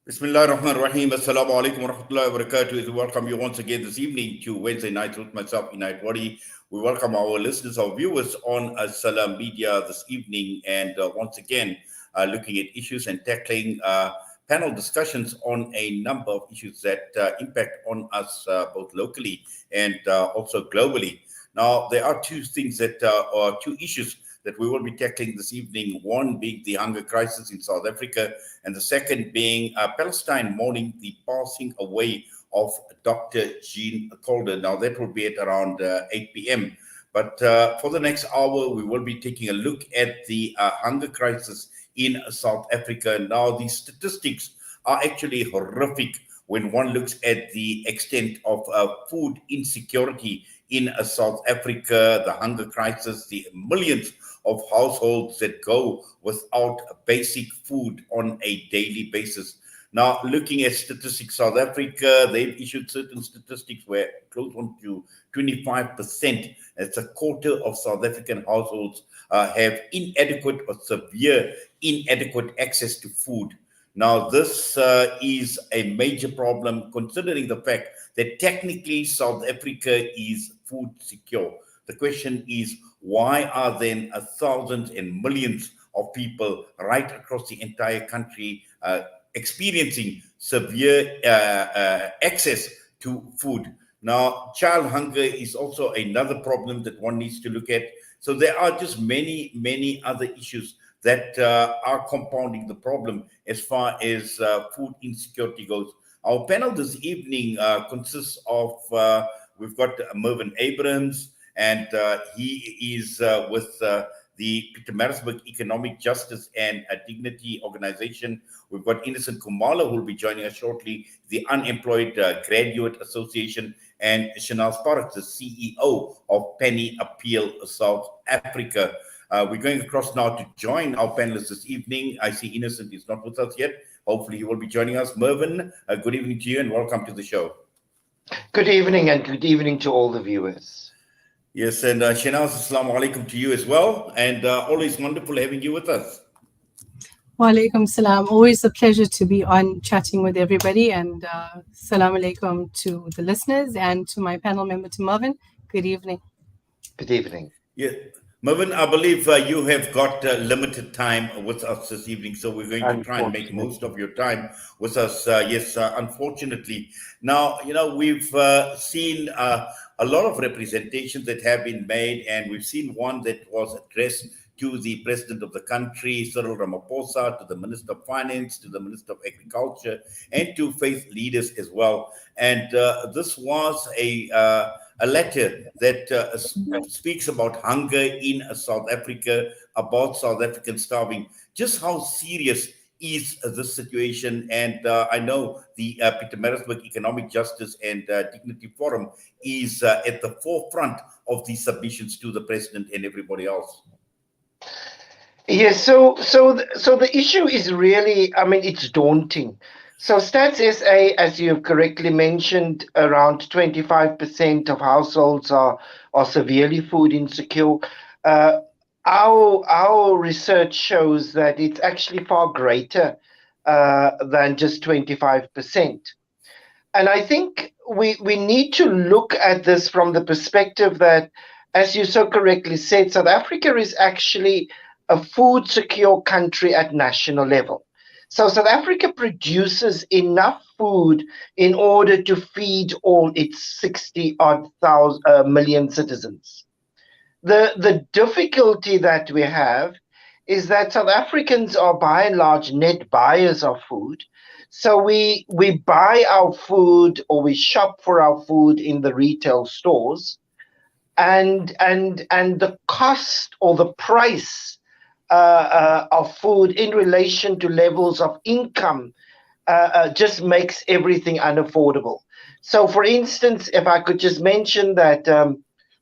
Bismillah ar-Rahman ar-Rahim. Assalamu alaikum wa rahmatullahi wa barakatuh. We welcome you once again this evening to Wednesday night with myself, Inayat Wadi. We welcome our listeners, our viewers on Salam Media this evening. And once again, looking at issues and tackling panel discussions on a number of issues that impact on us both locally and also globally. Now, there are two things or two issues that we will be tackling this evening, one being the hunger crisis in South Africa, and the second being Palestine mourning the passing away of Dr. Jean Calder. Now, that will be at around 8 p.m. But for the next hour, we will be taking a look at the hunger crisis in South Africa. Now, the statistics are actually horrific when one looks at the extent of food insecurity in South Africa, the hunger crisis, the millions of households that go without basic food on a daily basis. Now, looking at statistics, South Africa, they've issued certain statistics where close on to 25%, that's a quarter of South African households have inadequate or severe inadequate access to food. Now, this is a major problem considering the fact that technically South Africa is food secure. The question is, why are then thousands and millions of people right across the entire country experiencing severe access to food? Now, child hunger is also another problem that one needs to look at. So there are just many other issues that are compounding the problem as far as food insecurity goes. Our panel this evening consists of, we've got Mervyn Abrams, and he is with the Pietermaritzburg Economic Justice and Dignity Organization. We've got Khumalo, who will be joining us shortly, the Unemployed Graduate Association, and Shahnaaz, Paruk, the CEO of Penny Appeal South Africa. We're going across now to join our panelists this evening. I see Innocent is not with us yet. Hopefully he will be joining us. Mervyn, good evening to you and welcome to the show. Good evening and good evening to all the viewers. Yes, and Shahnaaz, assalamu alaikum to you as well. And always wonderful having you with us. Wa alaikum salam. Always a pleasure to be on chatting with everybody. And salam alaikum to the listeners and to my panel member, to Mervyn. Good evening. Good evening. Yeah. Mervyn, I believe you have got limited time with us this evening, so we're going to try and make most of your time with us. Yes, unfortunately. Now, we've seen a lot of representations that have been made, and we've seen one that was addressed to the President of the country, Cyril Ramaphosa, to the Minister of Finance, to the Minister of Agriculture, and to faith leaders as well. And this was a letter that speaks about hunger in South Africa, about South Africans starving. Just how serious is this situation? And I know the Pietermaritzburg Economic Justice and Dignity Forum is at the forefront of these submissions to the President and everybody else. Yes, so the issue is really, it's daunting. So Stats SA, as you have correctly mentioned, around 25% of households are severely food insecure. Our research shows that it's actually far greater than just 25%. And I think we need to look at this from the perspective that, as you so correctly said, South Africa is actually a food secure country at national level. So South Africa produces enough food in order to feed all its 60-odd million citizens. The difficulty that we have is that South Africans are by and large net buyers of food. So we buy our food or we shop for our food in the retail stores, and the cost or the price of food in relation to levels of income just makes everything unaffordable. So, for instance, if I could just mention that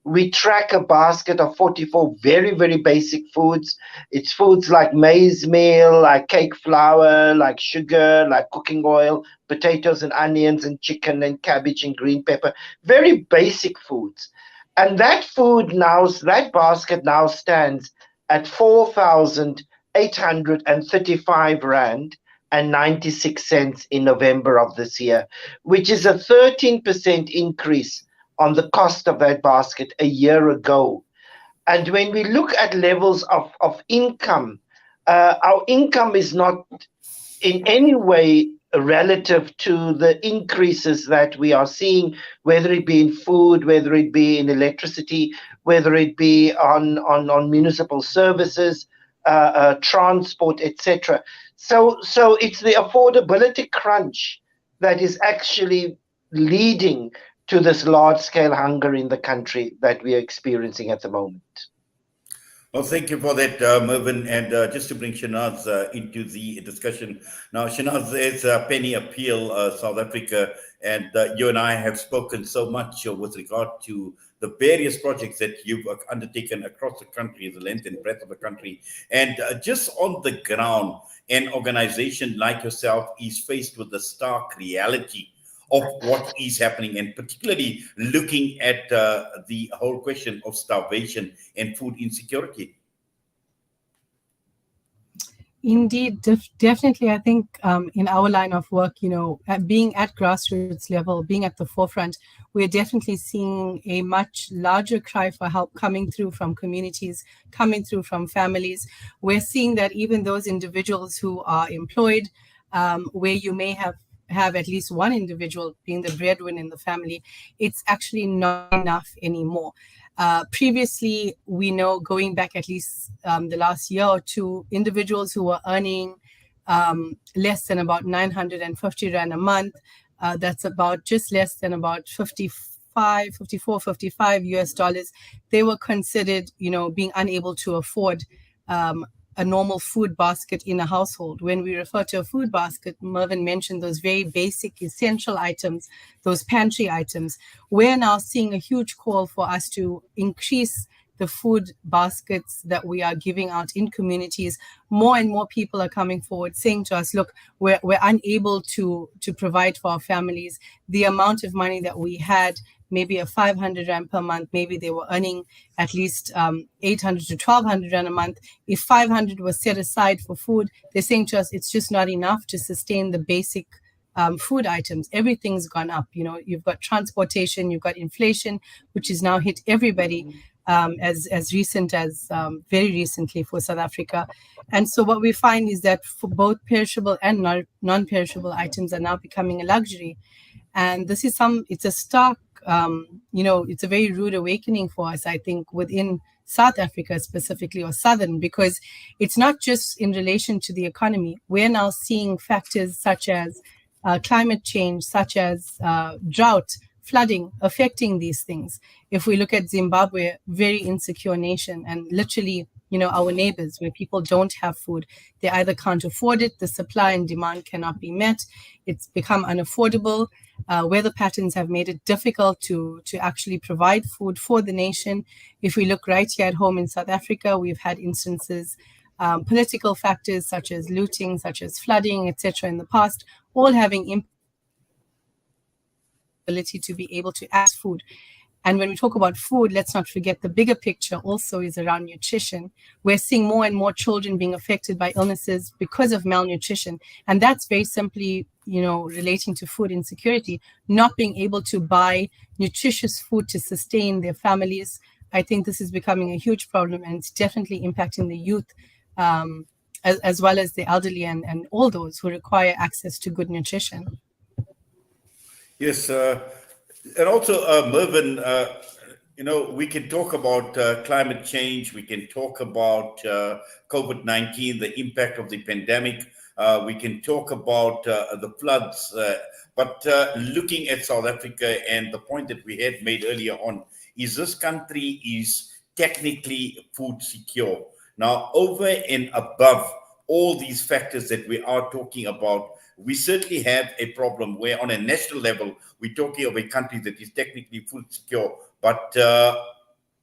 we track a basket of 44 very, very basic foods. It's foods like maize meal, like cake flour, like sugar, like cooking oil, potatoes and onions and chicken and cabbage and green pepper. Very basic foods. And that that basket now stands at 4,835 Rand and 96 cents in November of this year, which is a 13% increase on the cost of that basket a year ago. And when we look at levels of income, our income is not in any way relative to the increases that we are seeing, whether it be in food, whether it be in electricity, whether it be on municipal services, transport, etc. So it's the affordability crunch that is actually leading to this large-scale hunger in the country that we are experiencing at the moment. Well, thank you for that, Mervyn. And just to bring Shahnaaz into the discussion. Now, Shahnaaz is Penny Appeal, South Africa, and you and I have spoken so much with regard to the various projects that you've undertaken across the country, the length and breadth of the country. And just on the ground, an organization like yourself is faced with the stark reality of what is happening, and particularly looking at the whole question of starvation and food insecurity. Indeed, definitely. I think in our line of work, being at grassroots level, being at the forefront, we're definitely seeing a much larger cry for help coming through from communities, coming through from families. We're seeing that even those individuals who are employed, where you may have at least one individual being the breadwinner in the family, it's actually not enough anymore. Previously, we know, going back at least the last year or two, individuals who were earning less than about 950 Rand a month, that's about just less than about 55 US dollars, they were considered, being unable to afford a normal food basket in a household. When we refer to a food basket, Mervyn mentioned those very basic, essential items, those pantry items. We're now seeing a huge call for us to increase the food baskets that we are giving out in communities. More and more people are coming forward saying to us, look, we're unable to provide for our families. The amount of money that we had, maybe a 500 Rand per month, maybe they were earning at least 800 to 1200 Rand a month. If 500 was set aside for food, they're saying to us, it's just not enough to sustain the basic food items. Everything's gone up. You've got transportation, you've got inflation, which has now hit everybody as recent as very recently for South Africa. And so what we find is that for both perishable and non-perishable items are now becoming a luxury. And this is it's a stark, it's a very rude awakening for us, I think, within South Africa specifically, or Southern, because it's not just in relation to the economy. We're now seeing factors such as climate change, such as drought, flooding, affecting these things. If we look at Zimbabwe, very insecure nation, and literally, our neighbors, where people don't have food, they either can't afford it, the supply and demand cannot be met, it's become unaffordable. Weather patterns have made it difficult to actually provide food for the nation. If we look right here at home in South Africa, we've had instances, political factors such as looting, such as flooding, etc. in the past, all having ability to be able to access food. And when we talk about food, let's not forget the bigger picture also is around nutrition. We're seeing more and more children being affected by illnesses because of malnutrition. And that's very simply, relating to food insecurity, not being able to buy nutritious food to sustain their families. I think this is becoming a huge problem, and it's definitely impacting the youth as well as the elderly and all those who require access to good nutrition. Yes, and also, Mervyn, we can talk about climate change, we can talk about COVID-19, the impact of the pandemic, we can talk about the floods, but looking at South Africa, and the point that we had made earlier on, is this country is technically food secure. Now, over and above all these factors that we are talking about, we certainly have a problem where on a national level, we're talking of a country that is technically food secure, but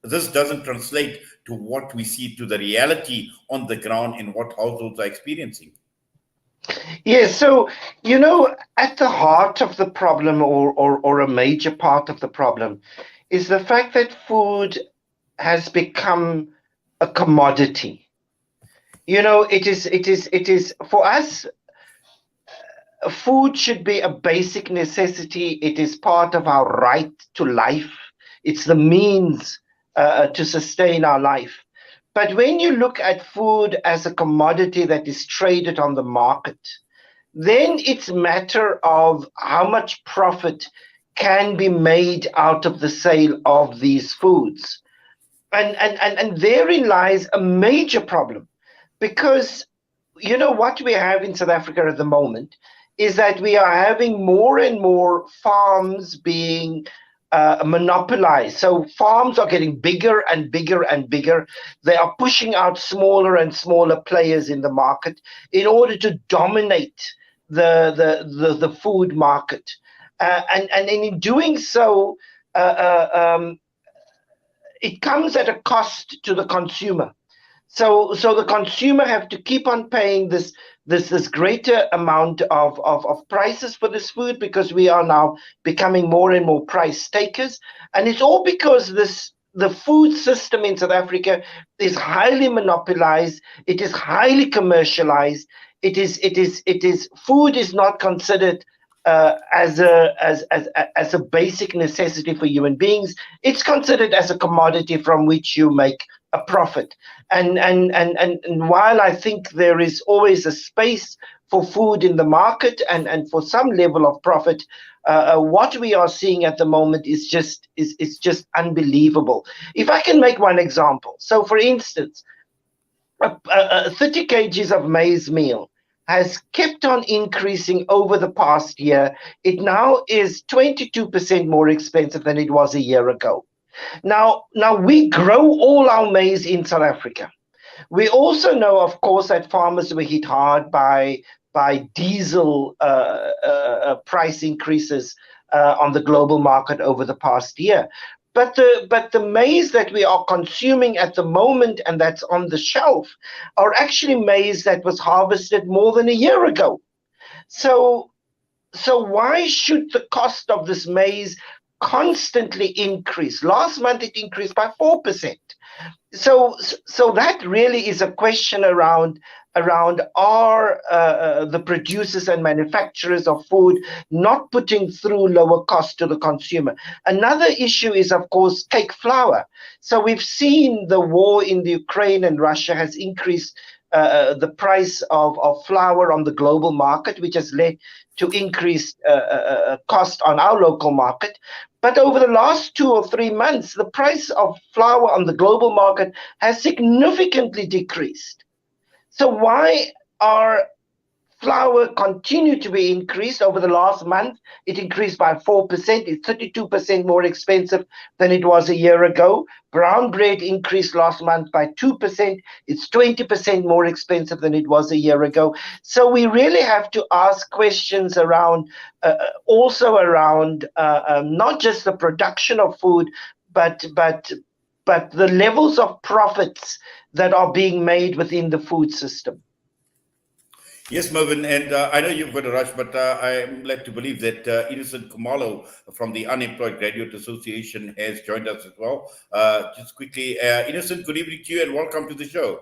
this doesn't translate to what we see, to the reality on the ground and what households are experiencing. Yes, so, at the heart of the problem, or a major part of the problem, is the fact that food has become a commodity. It is for us. food should be a basic necessity. It is part of our right to life. It's the means to sustain our life. But when you look at food as a commodity that is traded on the market, then it's a matter of how much profit can be made out of the sale of these foods. And therein lies a major problem, because what we have in South Africa at the moment is that we are having more and more farms being monopolized. So farms are getting bigger and bigger and bigger. They are pushing out smaller and smaller players in the market in order to dominate the food market. And in doing so, it comes at a cost to the consumer. So the consumer have to keep on paying this greater amount of prices for this food, because we are now becoming more and more price takers. And it's all because the food system in South Africa is highly monopolized. It is highly commercialized. It is food is not considered as a basic necessity for human beings. It's considered as a commodity from which you make a profit. And while I think there is always a space for food in the market and for some level of profit, what we are seeing at the moment is just unbelievable. If I can make one example, so for instance, 30 kgs of maize meal has kept on increasing over the past year. It now is 22% more expensive than it was a year ago. Now we grow all our maize in South Africa. We also know, of course, that farmers were hit hard by diesel price increases on the global market over the past year. But the maize that we are consuming at the moment and that's on the shelf are actually maize that was harvested more than a year ago. So why should the cost of this maize constantly increase? Last month it increased by 4%. So that really is a question around are the producers and manufacturers of food not putting through lower cost to the consumer. Another issue is, of course, cake flour. So we've seen the war in the Ukraine and Russia has increased the price of flour on the global market, which has led to increased cost on our local market. But over the last 2 or 3 months, the price of flour on the global market has significantly decreased. So why are flour continue to be increased? Over the last month, it increased by 4%. It's 32% more expensive than it was a year ago. Brown bread increased last month by 2%. It's 20% more expensive than it was a year ago. So we really have to ask questions around, also around not just the production of food, but the levels of profits that are being made within the food system. Yes, Mervyn, and I know you've got a rush, but I'm led to believe that Innocent Khumalo from the Unemployed Graduate Association has joined us as well. Just quickly, Innocent, good evening to you and welcome to the show.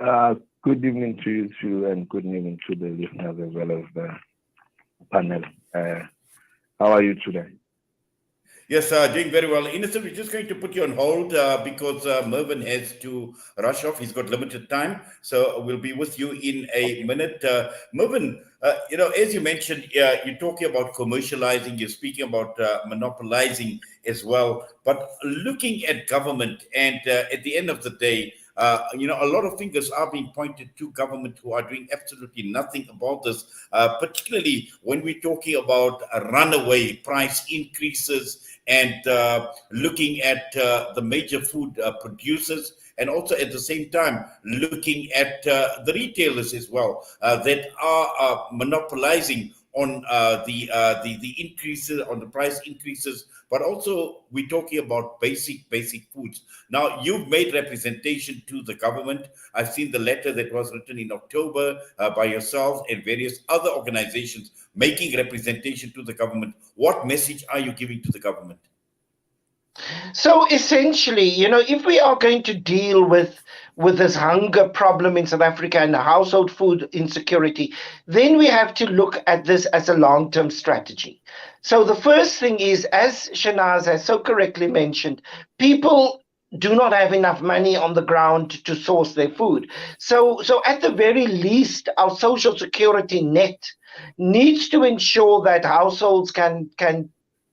Good evening to you too, and good evening to the listeners as well as the panel. How are you today? Yes, doing very well. Innocent, we're just going to put you on hold because Mervyn has to rush off. He's got limited time, so we'll be with you in a minute. Mervyn, as you mentioned, you're talking about commercializing, you're speaking about monopolizing as well, but looking at government and at the end of the day, a lot of fingers are being pointed to government who are doing absolutely nothing about this, particularly when we're talking about runaway price increases and looking at the major food producers, and also at the same time looking at the retailers as well that are monopolizing on the increases, on the price increases, but also we're talking about basic foods. Now, you've made representation to the government. I've seen the letter that was written in October by yourself and various other organizations making representation to the government. What message are you giving to the government? So essentially, if we are going to deal with this hunger problem in South Africa and household food insecurity, then we have to look at this as a long-term strategy. So the first thing is, as Shahnaaz has so correctly mentioned, people do not have enough money on the ground to source their food. So at the very least, our social security net needs to ensure that households can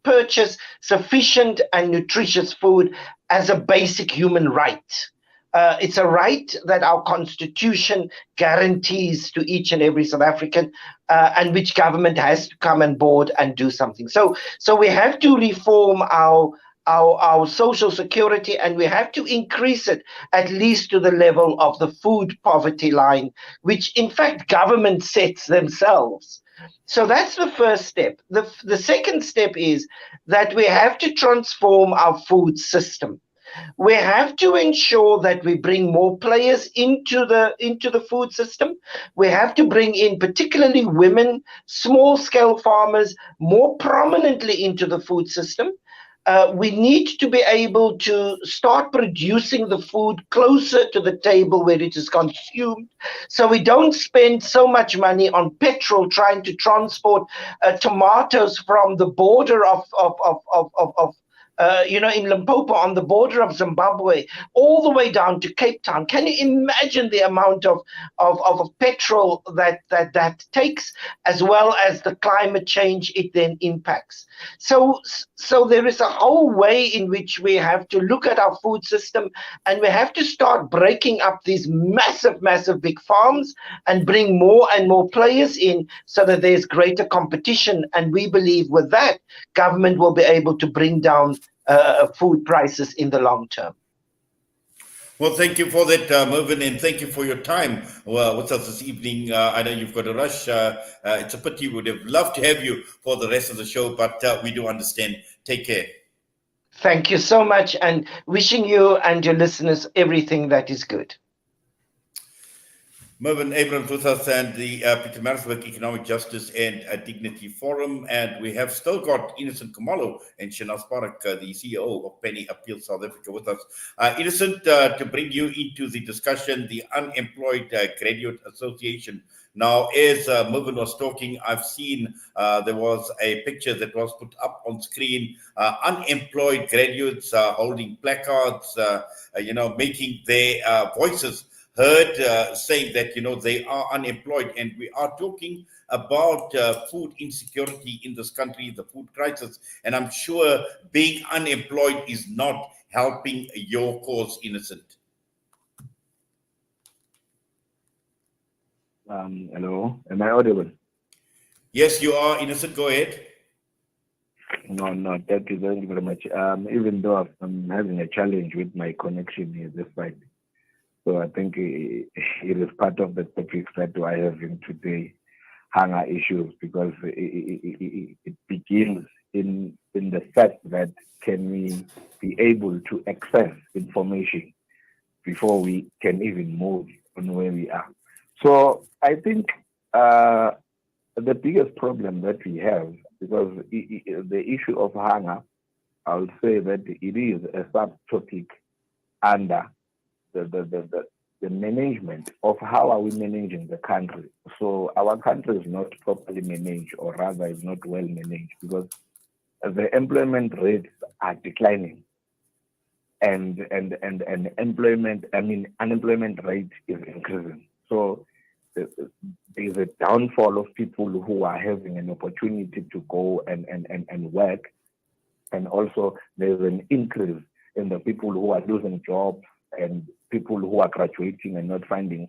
purchase sufficient and nutritious food as a basic human right. It's a right that our constitution guarantees to each and every South African, and which government has to come on board and do something. So we have to reform our social security, and we have to increase it at least to the level of the food poverty line, which in fact government sets themselves. So that's the first step. The second step is that we have to transform our food system. We have to ensure that we bring more players into the food system. We have to bring in particularly women, small scale farmers more prominently into the food system. We need to be able to start producing the food closer to the table where it is consumed, so we don't spend so much money on petrol trying to transport tomatoes from the border in Limpopo on the border of Zimbabwe, all the way down to Cape Town. Can you imagine the amount of petrol that takes, as well as the climate change it then impacts? So there is a whole way in which we have to look at our food system, and we have to start breaking up these massive big farms and bring more and more players in, so that there's greater competition. And we believe with that, government will be able to bring down food prices in the long term. Well, thank you for that, Mervyn, and thank you for your time with us this evening. I know you've got a rush. It's a pity. We would have loved to have you for the rest of the show, but we do understand. Take care. Thank you so much, and wishing you and your listeners everything that is good. Mervyn Abrams with us, and the Pietermaritzburg Economic Justice and Dignity Forum. And we have still got Innocent Khumalo and Shahnaaz Paruk, the CEO of Penny Appeal South Africa, with us. Innocent, to bring you into the discussion, the Unemployed Graduate Association. Now, as Mervyn was talking, I've seen there was a picture that was put up on screen. Unemployed graduates holding placards, making their voices heard, saying that they are unemployed, and we are talking about food insecurity in this country, the food crisis, and I'm sure being unemployed is not helping your cause, Innocent. Hello, am I audible? Yes, you are, Innocent. Go ahead. No, thank you very much. Even though I'm having a challenge with my connection here this side. So I think it is part of the topics that we are having today, hunger issues, because it begins in the fact that can we be able to access information before we can even move on where we are. So I think the biggest problem that we have, because the issue of hunger, I would say that it is a subtopic under the management of how are we managing the country. So our country is not properly managed, or rather is not well managed, because the employment rates are declining, and unemployment rate is increasing. So there is a downfall of people who are having an opportunity to go and work, and also there's an increase in the people who are losing jobs, and people who are graduating and not finding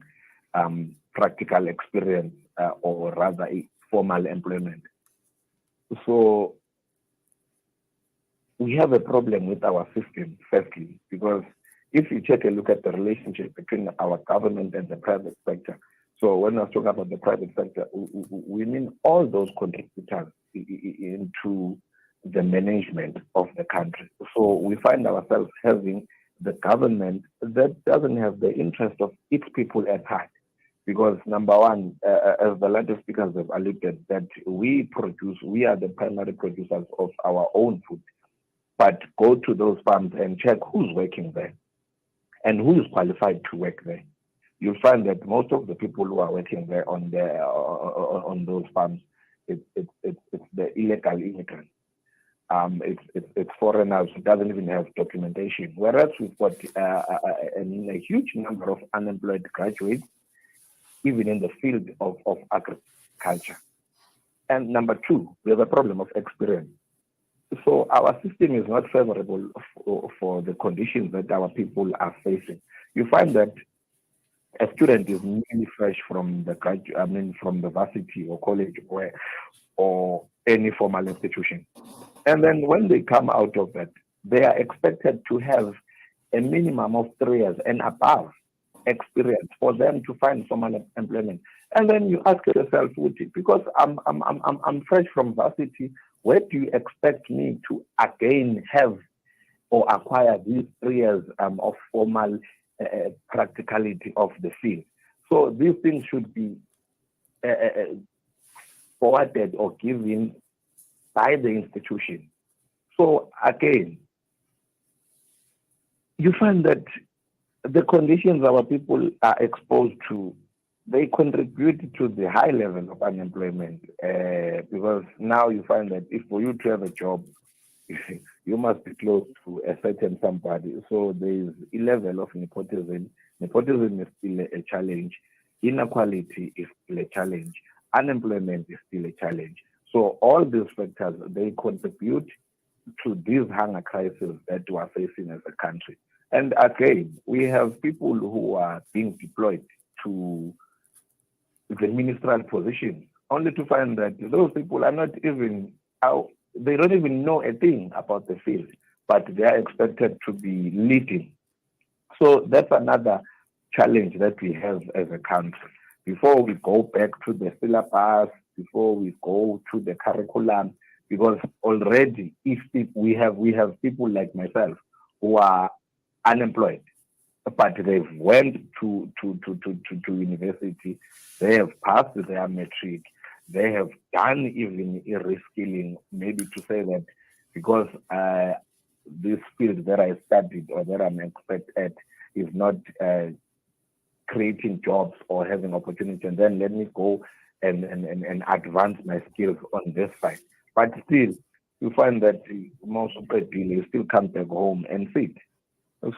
practical experience, or rather formal employment. So we have a problem with our system, firstly, because if you take a look at the relationship between our government and the private sector, so when I was talking about the private sector, we mean all those contributors into the management of the country. So we find ourselves having the government that doesn't have the interest of its people at heart. Because number one, as the latest speakers have alluded, that we are the primary producers of our own food. but go to those farms and check who's working there and who is qualified to work there. You'll find that most of the people who are working there on those farms, it's the illegal immigrants. It's foreigners who doesn't even have documentation. Whereas we've got a huge number of unemployed graduates, even in the field of agriculture. And number two, we have a problem of experience. So our system is not favorable for the conditions that our people are facing. You find that a student is newly fresh from the from the varsity or college or any formal institution. And then when they come out of that, they are expected to have a minimum of 3 years and above experience for them to find formal employment. And then you ask yourself, because I'm fresh from varsity, where do you expect me to again have or acquire these 3 years of formal practicality of the field? So these things should be forwarded or given by the institution. So again, you find that the conditions our people are exposed to, they contribute to the high level of unemployment, because now you find that if for you to have a job, you must be close to a certain somebody. So there is a level of nepotism. Nepotism is still a challenge. Inequality is still a challenge. Unemployment is still a challenge. So all these factors, they contribute to this hunger crisis that we are facing as a country. And again, we have people who are being deployed to the ministerial positions, only to find that those people are not even out. They don't even know a thing about the field, but they are expected to be leading. So that's another challenge that we have as a country. Before we go back to the syllabus, before we go to the curriculum, because already if we have people like myself who are unemployed, but they've went to university, they have passed their matric, they have done even a reskilling, maybe to say that because this field that I studied or that I'm expert at is not creating jobs or having opportunity, and then let me go and advance my skills on this side. But still, you find that most of the people still come back home and sit.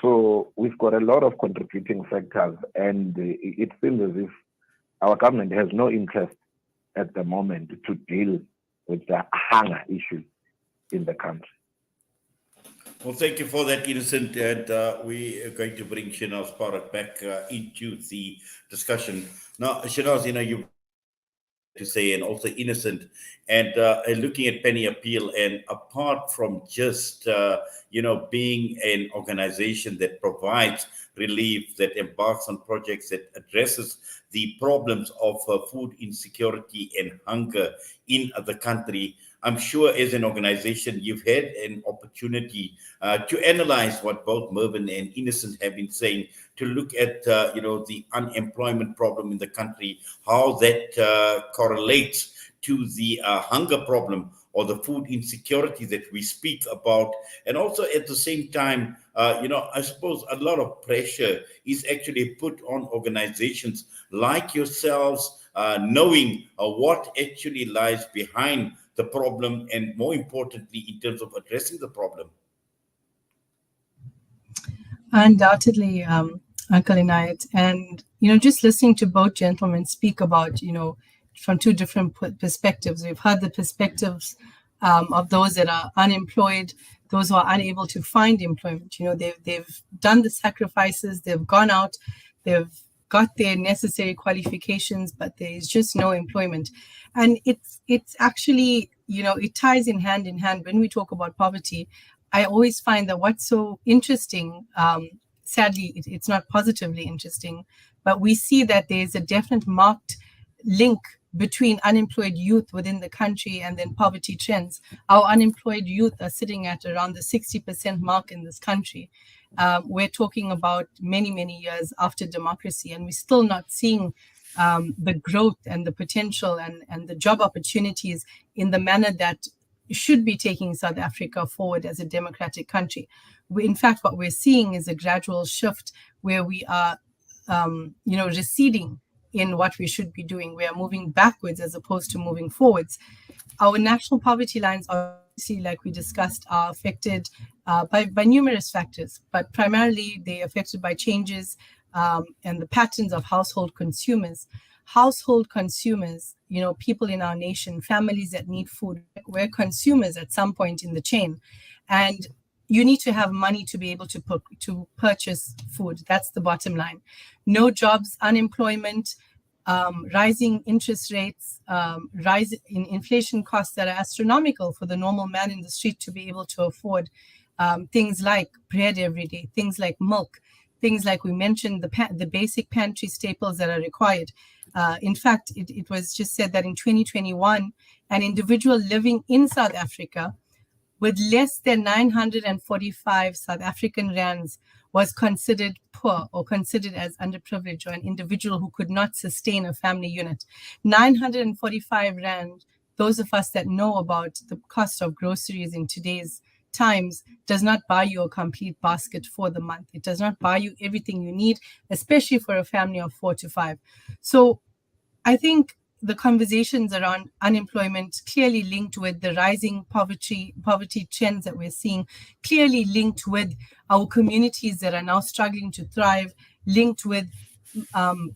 So we've got a lot of contributing factors, and it seems as if our government has no interest at the moment to deal with the hunger issue in the country. Well, thank you for that, Innocent. And we are going to bring Shahnaaz Paruk back into the discussion. Now, Shahnaaz, you to say, and also Innocent, and looking at Penny Appeal, and apart from just being an organization that provides relief, that embarks on projects that addresses the problems of food insecurity and hunger in the country, I'm sure as an organization you've had an opportunity to analyze what both Mervyn and Innocent have been saying, to look at the unemployment problem in the country, how that correlates to the hunger problem or the food insecurity that we speak about. And also at the same time, I suppose a lot of pressure is actually put on organizations like yourselves, knowing what actually lies behind the problem, and more importantly, in terms of addressing the problem. Undoubtedly, Uncle Inayat. And, just listening to both gentlemen speak about, from two different perspectives. We've heard the perspectives of those that are unemployed, those who are unable to find employment. They've done the sacrifices, they've gone out, they've got their necessary qualifications, but there is just no employment. And it's actually, it ties in hand when we talk about poverty. I always find that what's so interesting, sadly, it's not positively interesting, but we see that there's a definite marked link between unemployed youth within the country and then poverty trends. Our unemployed youth are sitting at around the 60% mark in this country. We're talking about many, many years after democracy, and we're still not seeing the growth and the potential and the job opportunities in the manner that should be taking South Africa forward as a democratic country. In fact, what we're seeing is a gradual shift where we are, receding in what we should be doing. We are moving backwards as opposed to moving forwards. Our national poverty lines, obviously, like we discussed, are affected by numerous factors, but primarily they're affected by changes and the patterns of household consumers. Household consumers, people in our nation, families that need food, we're consumers at some point in the chain. And you need to have money to be able to purchase food. That's the bottom line. No jobs, unemployment, rising interest rates, rise in inflation costs that are astronomical for the normal man in the street to be able to afford things like bread every day, things like milk, things like we mentioned, the basic pantry staples that are required. In fact, it was just said that in 2021, an individual living in South Africa with less than 945 South African rands was considered poor or considered as underprivileged, or an individual who could not sustain a family unit. 945 rand, those of us that know about the cost of groceries in today's times, does not buy you a complete basket for the month. It does not buy you everything you need, especially for a family of 4 to 5. So I think the conversations around unemployment clearly linked with the rising poverty trends that we're seeing, clearly linked with our communities that are now struggling to thrive, linked with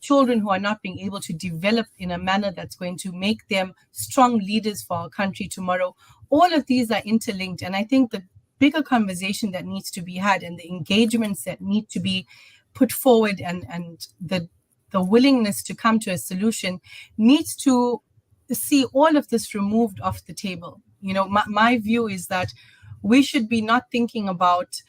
children who are not being able to develop in a manner that's going to make them strong leaders for our country tomorrow. All of these are interlinked. And I think the bigger conversation that needs to be had and the engagements that need to be put forward and the willingness to come to a solution needs to see all of this removed off the table. My view is that we should be not thinking about,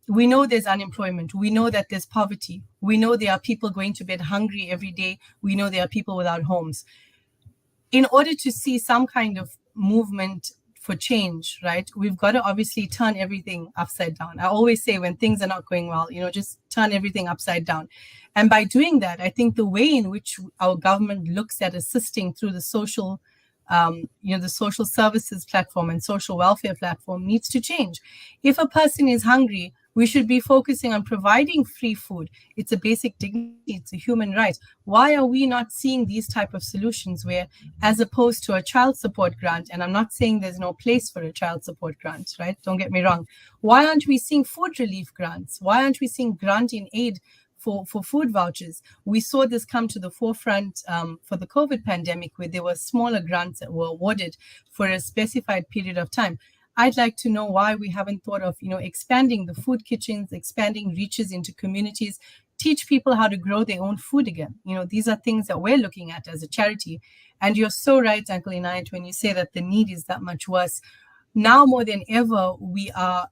we know there's unemployment. We know that there's poverty. We know there are people going to bed hungry every day. We know there are people without homes. In order to see some kind of movement for change, right, we've got to obviously turn everything upside down. I always say when things are not going well, just turn everything upside down. And by doing that, I think the way in which our government looks at assisting through the social, the social services platform and social welfare platform needs to change. If a person is hungry, we should be focusing on providing free food. It's a basic dignity. It's a human right. Why are we not seeing these type of solutions where, as opposed to a child support grant, and I'm not saying there's no place for a child support grant, right? Don't get me wrong. Why aren't we seeing food relief grants? Why aren't we seeing grant in aid for food vouchers? We saw this come to the forefront for the COVID pandemic, where there were smaller grants that were awarded for a specified period of time. I'd like to know why we haven't thought of, expanding the food kitchens, expanding reaches into communities, teach people how to grow their own food again. These are things that we're looking at as a charity. And you're so right, Uncle Inayat, when you say that the need is that much worse. Now more than ever, we are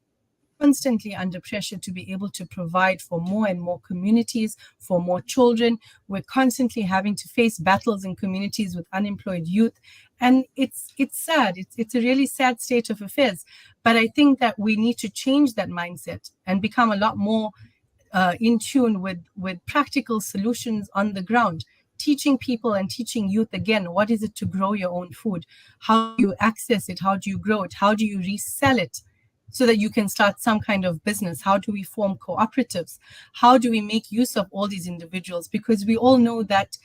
constantly under pressure to be able to provide for more and more communities, for more children. We're constantly having to face battles in communities with unemployed youth. And it's sad. It's a really sad state of affairs. But I think that we need to change that mindset and become a lot more in tune with practical solutions on the ground, teaching people and teaching youth again, what is it to grow your own food? How do you access it? How do you grow it? How do you resell it so that you can start some kind of business? How do we form cooperatives? How do we make use of all these individuals? Because we all know that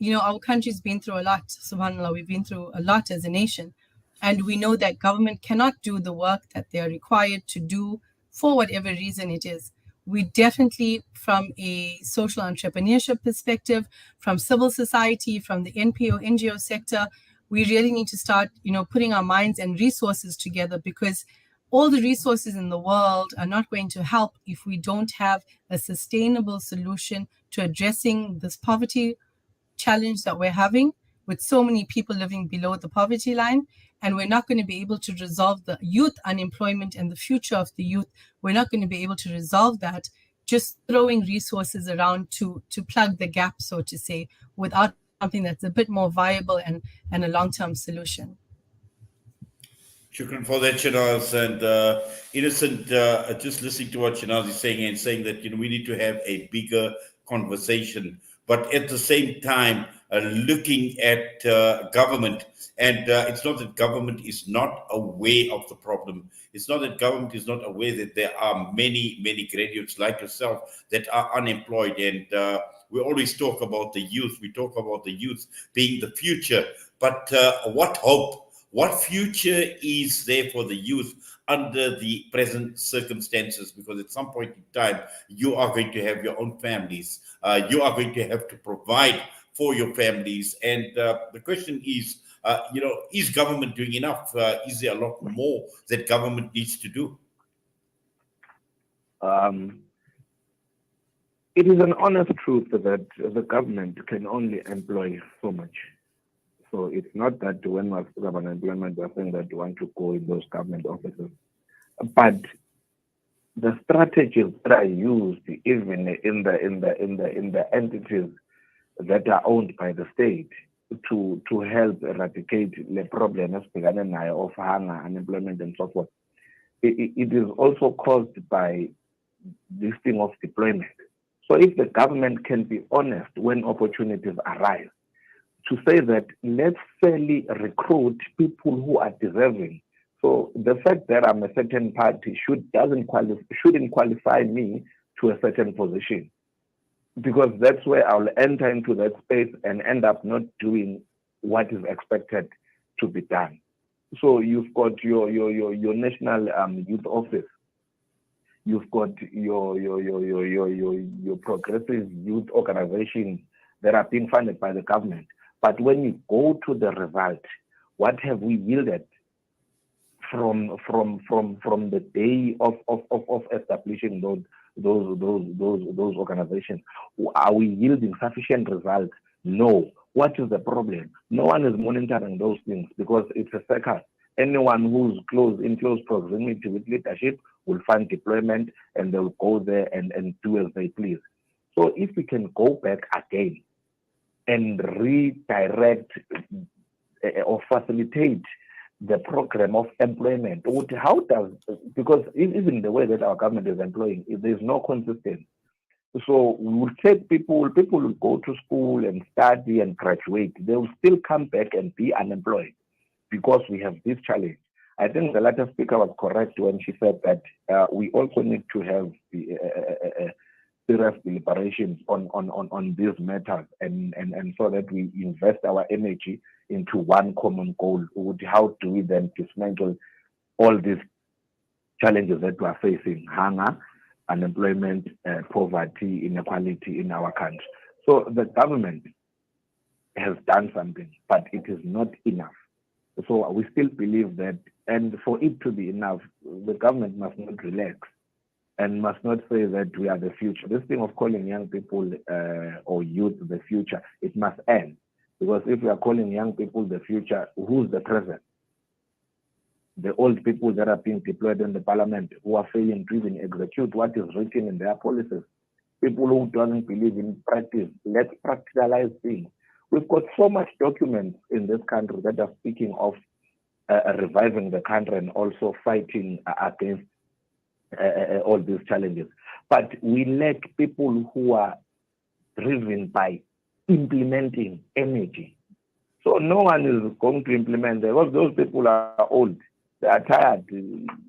our country's been through a lot. SubhanAllah, we've been through a lot as a nation. And we know that government cannot do the work that they are required to do for whatever reason it is. We definitely, from a social entrepreneurship perspective, from civil society, from the NGO sector, we really need to start, putting our minds and resources together, because all the resources in the world are not going to help if we don't have a sustainable solution to addressing this poverty challenge that we're having, with so many people living below the poverty line. And we're not going to be able to resolve the youth unemployment and the future of the youth. We're not going to be able to resolve that just throwing resources around to plug the gap, so to say, without something that's a bit more viable and a long-term solution. Shukran for that, Shahnaaz. And Innocent, just listening to what Shahnaaz is saying, and saying that we need to have a bigger conversation but at the same time, looking at government. And it's not that government is not aware of the problem. It's not that government is not aware that there are many, many graduates like yourself that are unemployed. And we always talk about the youth. We talk about the youth being the future. But what hope, what future is there for the youth under the present circumstances? Because at some point in time, you are going to have your own families. You are going to have to provide for your families. And the question is, is government doing enough? Is there a lot more that government needs to do? It is an honest truth that the government can only employ so much. So it's not that when we speak about employment, we're saying that we want to go in those government offices. But the strategies that are used even in the entities that are owned by the state to help eradicate the problem of hunger, unemployment, and so forth, it is also caused by this thing of deployment. So if the government can be honest when opportunities arise, to say that let's fairly recruit people who are deserving. So the fact that I'm a certain party shouldn't qualify me to a certain position, because that's where I'll enter into that space and end up not doing what is expected to be done. So you've got your national youth office, you've got your progressive youth organizations that are being funded by the government. But when you go to the result, what have we yielded from the day of establishing those organizations? Are we yielding sufficient results? No. What is the problem? No one is monitoring those things because it's a circus. Anyone who's in close proximity with leadership will fund deployment, and they'll go there and do as they please. So if we can go back again and redirect or facilitate the program of employment, because even the way that our government is employing, there's no consistency. So we will take people will go to school and study and graduate. They will still come back and be unemployed because we have this challenge. I think the latter speaker was correct when she said that we also need to have serious deliberations on these matters, and so that we invest our energy into one common goal. How do we then dismantle all these challenges that we are facing: hunger, unemployment, poverty, inequality in our country? So the government has done something, but it is not enough. So we still believe that, and for it to be enough, the government must not relax and must not say that we are the future. This thing of calling young people or youth the future, it must end. Because if we are calling young people the future, who's the present? The old people that are being deployed in the parliament, who are failing to even execute what is written in their policies. People who don't believe in practice. Let's practicalize things. We've got so much documents in this country that are speaking of reviving the country and also fighting against all these challenges. But we lack people who are driven by implementing energy. So no one is going to implement. Those people are old. They are tired.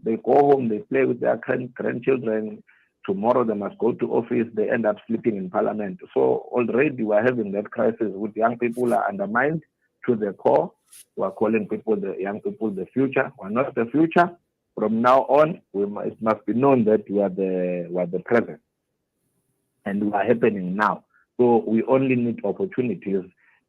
They go home, they play with their grandchildren. Tomorrow they must go to office. They end up sleeping in parliament. So already we're having that crisis with young people are undermined to the core. We're calling young people the future. We're not the future. From now on, it must be known that we are the present, and we are happening now. So we only need opportunities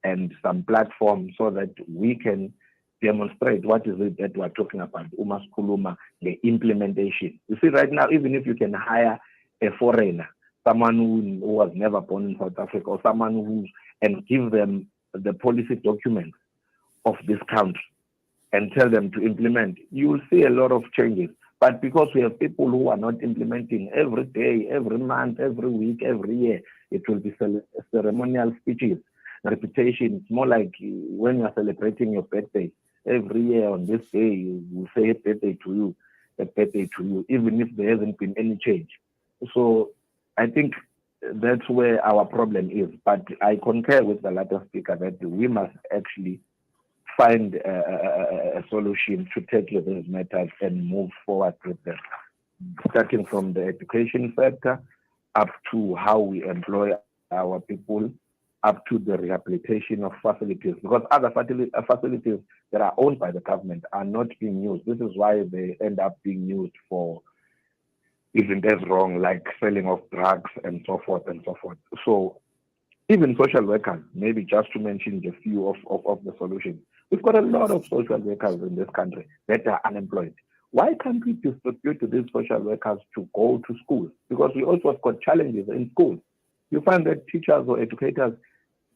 and some platforms so that we can demonstrate what is it that we're talking about. Umaskuluma, the implementation. You see, right now, even if you can hire a foreigner, someone who was never born in South Africa, or someone and give them the policy documents of this country and tell them to implement, you will see a lot of changes. But because we have people who are not implementing every day, every month, every week, every year, it will be ceremonial speeches, repetition. It's more like when you are celebrating your birthday. Every year on this day, you will say a birthday to you, even if there hasn't been any change. So I think that's where our problem is. But I concur with the latter speaker that we must actually find a solution to tackle these matters and move forward with them, starting from the education sector up to how we employ our people, up to the rehabilitation of facilities, because other facilities that are owned by the government are not being used. This is why they end up being used for isn't as wrong, like selling of drugs and so forth and so forth. So even social workers, maybe just to mention a few of the solutions. We've got a lot of social workers in this country that are unemployed. Why can't we distribute to these social workers to go to school? Because we also have got challenges in schools. You find that teachers or educators,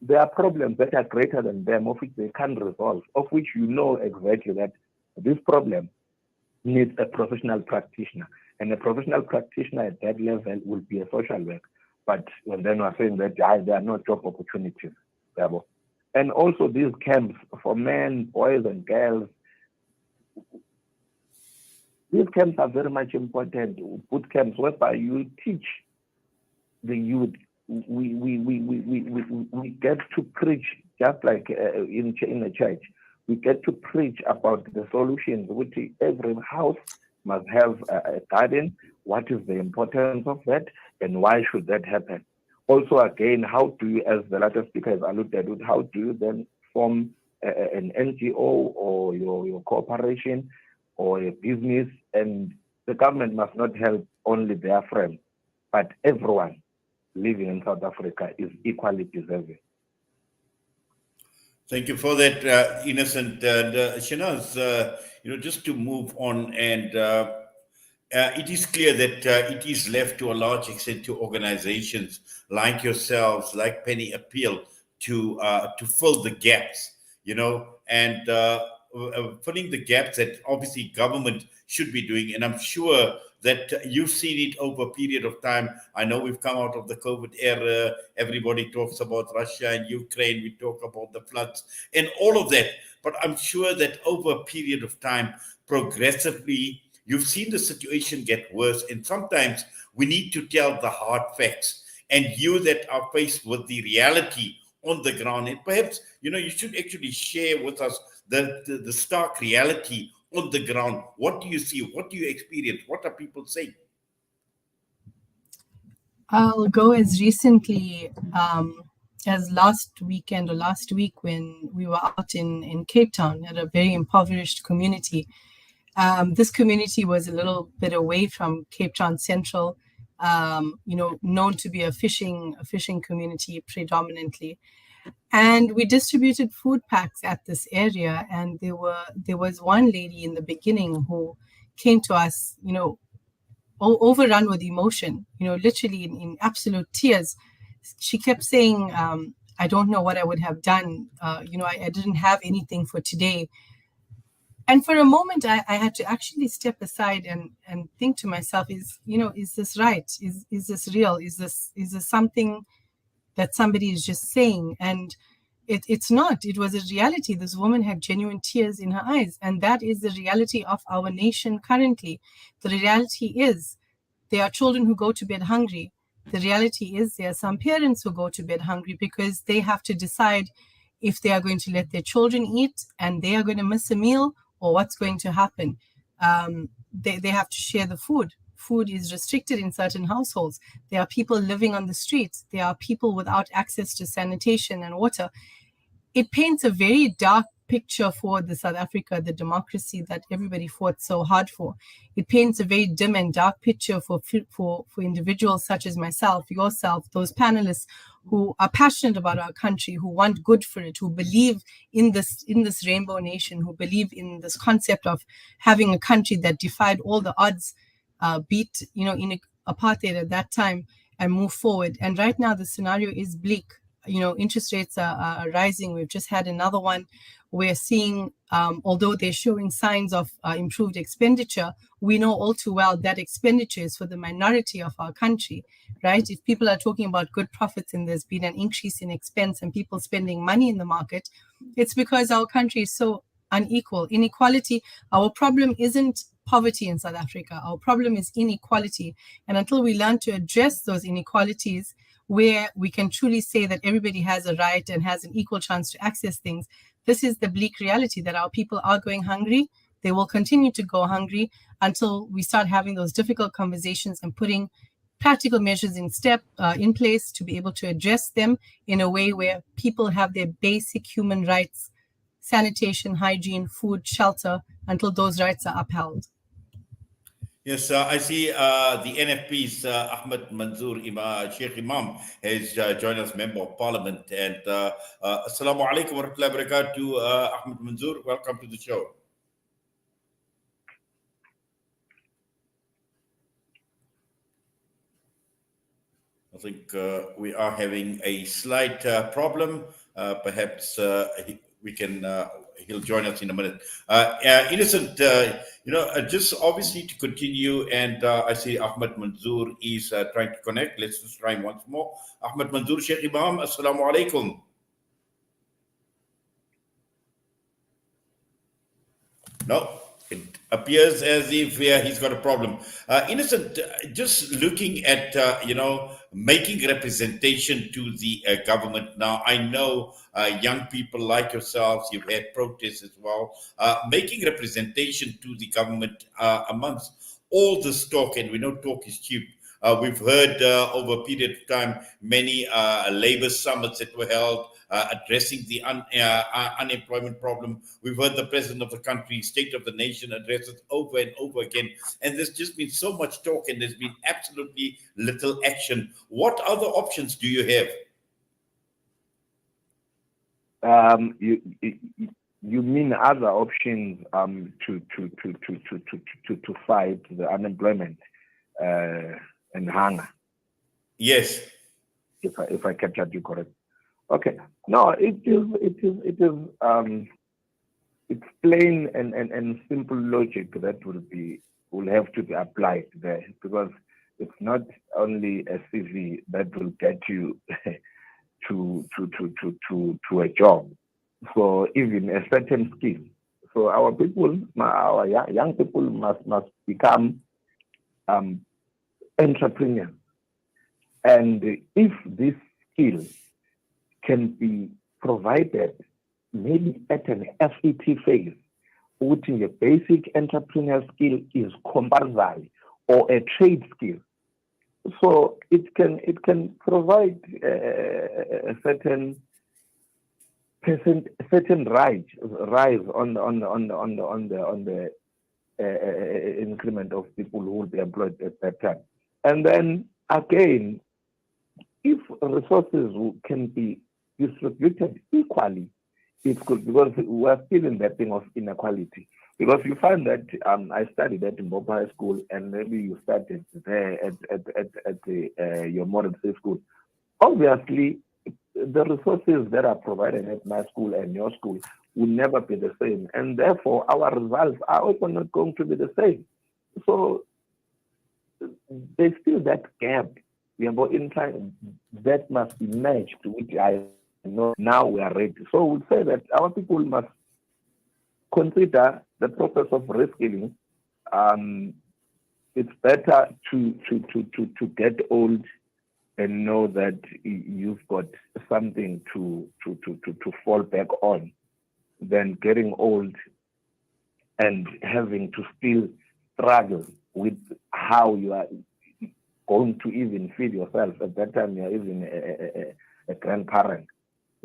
there are problems that are greater than them, of which they can't resolve, of which you know exactly that this problem needs a professional practitioner. And a professional practitioner at that level will be a social worker. But then we're saying that there are no job opportunities. And also these camps for men, boys, and girls, these camps are very much important. Boot camps whereby you teach the youth. We get to preach, just like in a church. We get to preach about the solutions, which every house must have a garden. What is the importance of that, and why should that happen? Also, again, how do you, as the latter speaker has alluded to, how do you then form an NGO or your corporation or a business? And the government must not help only their friends, but everyone living in South Africa is equally deserving. Thank you for that, Innocent. Shahnaaz, just to move on, and it is clear that it is left to a large extent to organizations like yourselves, like Penny Appeal, to fill the gaps, and filling the gaps that obviously government should be doing. And I'm sure that you've seen it over a period of time. I know we've come out of the COVID era. Everybody talks about Russia and Ukraine. We talk about the floods and all of that. But I'm sure that over a period of time, progressively, you've seen the situation get worse. And sometimes we need to tell the hard facts. And you that are faced with the reality on the ground, and perhaps, you should actually share with us the stark reality on the ground. What do you see? What do you experience? What are people saying? I'll go as recently as last weekend or last week when we were out in Cape Town at a very impoverished community. This community was a little bit away from Cape Town Central, known to be a fishing community predominantly. And we distributed food packs at this area, and there was one lady in the beginning who came to us, overrun with emotion, literally in absolute tears. She kept saying, I don't know what I would have done. I didn't have anything for today. And for a moment, I had to actually step aside and think to myself, is this right? Is this real? Is this something that somebody is just saying? And it's not. It was a reality. This woman had genuine tears in her eyes. And that is the reality of our nation currently. The reality is there are children who go to bed hungry. The reality is there are some parents who go to bed hungry because they have to decide if they are going to let their children eat and they are going to miss a meal, or what's going to happen. They have to share the food. Food is restricted in certain households. There are people living on the streets. There are people without access to sanitation and water. It paints a very dark picture for the South Africa, the democracy that everybody fought so hard for. It paints a very dim and dark picture for individuals such as myself, yourself, those panelists who are passionate about our country, who want good for it, who believe in this rainbow nation, who believe in this concept of having a country that defied all the odds, beat in apartheid at that time, and move forward. And right now the scenario is bleak. Interest rates are rising. We've just had another one. We're seeing, although they're showing signs of improved expenditure, we know all too well that expenditure is for the minority of our country, right? If people are talking about good profits and there's been an increase in expense and people spending money in the market, it's because our country is so unequal. Inequality, our problem isn't poverty in South Africa. Our problem is inequality. And until we learn to address those inequalities, where we can truly say that everybody has a right and has an equal chance to access things. This is the bleak reality that our people are going hungry. They will continue to go hungry until we start having those difficult conversations and putting practical measures in place to be able to address them in a way where people have their basic human rights, sanitation, hygiene, food, shelter, until those rights are upheld. Yes, I see the NFP's Ahmed Manzoor Sheikh Imam has joined us, Member of Parliament. And Assalamu alaikum wa rahmatullahi wa barakatuh, Ahmed Manzoor. Welcome to the show. I think we are having a slight problem. Perhaps we can, he'll join us in a minute. Innocent, just obviously to continue, and I see Ahmed Manzoor is trying to connect. Let's just try once more. Ahmed Manzoor, Sheikh Imam, Assalamu alaikum. No, it appears as if he's got a problem. Innocent, just looking at, making representation to the government. Now, I know young people like yourselves, you've had protests as well, making representation to the government amongst all this talk, and we know talk is cheap. We've heard over a period of time many labor summits that were held addressing the unemployment problem. We've heard the president of the country, state of the nation, address it over and over again. And there's just been so much talk and there's been absolutely little action. What other options do you have? You mean other options to fight the unemployment and hunger? Yes. If I captured you correct. Okay. No, it's plain and simple logic that will have to be applied there, because it's not only a CV that will get you to a job. So even a certain skill. So our people, our young people must become entrepreneurs. And if this skill can be provided maybe at an FET phase, which in a basic entrepreneurial skill is compulsory, or a trade skill. So it can provide a certain rise on the increment of people who will be employed at that time. And then again, if resources can be distributed equally, it's good, because we're still in that thing of inequality. Because you find that I studied at Mbopo High School, and maybe you started there at your modern day school. Obviously, the resources that are provided at my school and your school will never be the same, and therefore our results are also not going to be the same. So there's still that gap that must be matched, which I know now we are ready. So we'll say that our people must consider the process of reskilling. It's better to get old and know that you've got something to fall back on than getting old and having to still struggle with how you are going to even feed yourself. At that time, you're even a grandparent.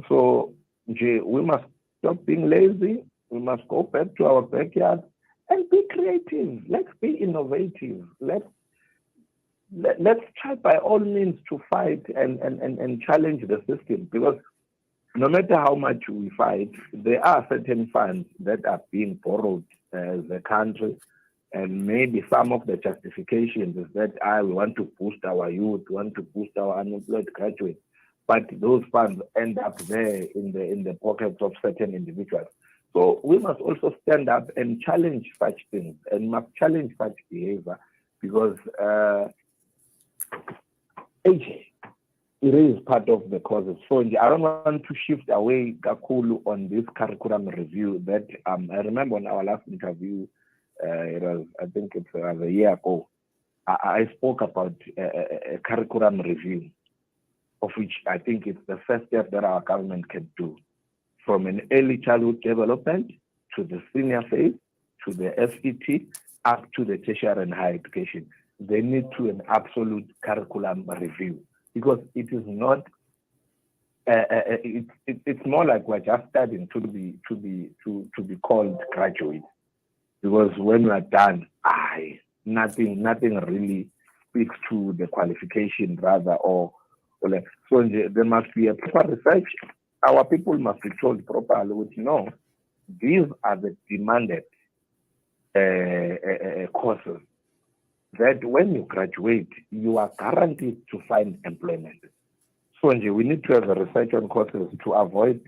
So we must stop being lazy. We must go back to our backyard and be creative. Let's be innovative. Let's try by all means to fight and challenge the system, because no matter how much we fight, there are certain funds that are being borrowed as a country, and maybe some of the justifications is that we want to boost our youth, want to boost our unemployed graduates, but those funds end up there in the pockets of certain individuals. So we must also stand up and challenge such things, and must challenge such behavior, because it is part of the causes. So I don't want to shift away kakulu on this curriculum review that I remember on our last interview, I think it was a year ago, I spoke about a curriculum review. of which I think it's the first step that our government can do, from an early childhood development to the senior phase, to the FET, up to the tertiary and higher education. They need to an absolute curriculum review, because it is not. It's more like we're just studying to be called graduate, because when we are done, nothing really speaks to the qualification rather, or like, so there must be a proper research. Our people must be told properly, which these are the demanded courses that when you graduate, you are guaranteed to find employment. So we need to have a research on courses to avoid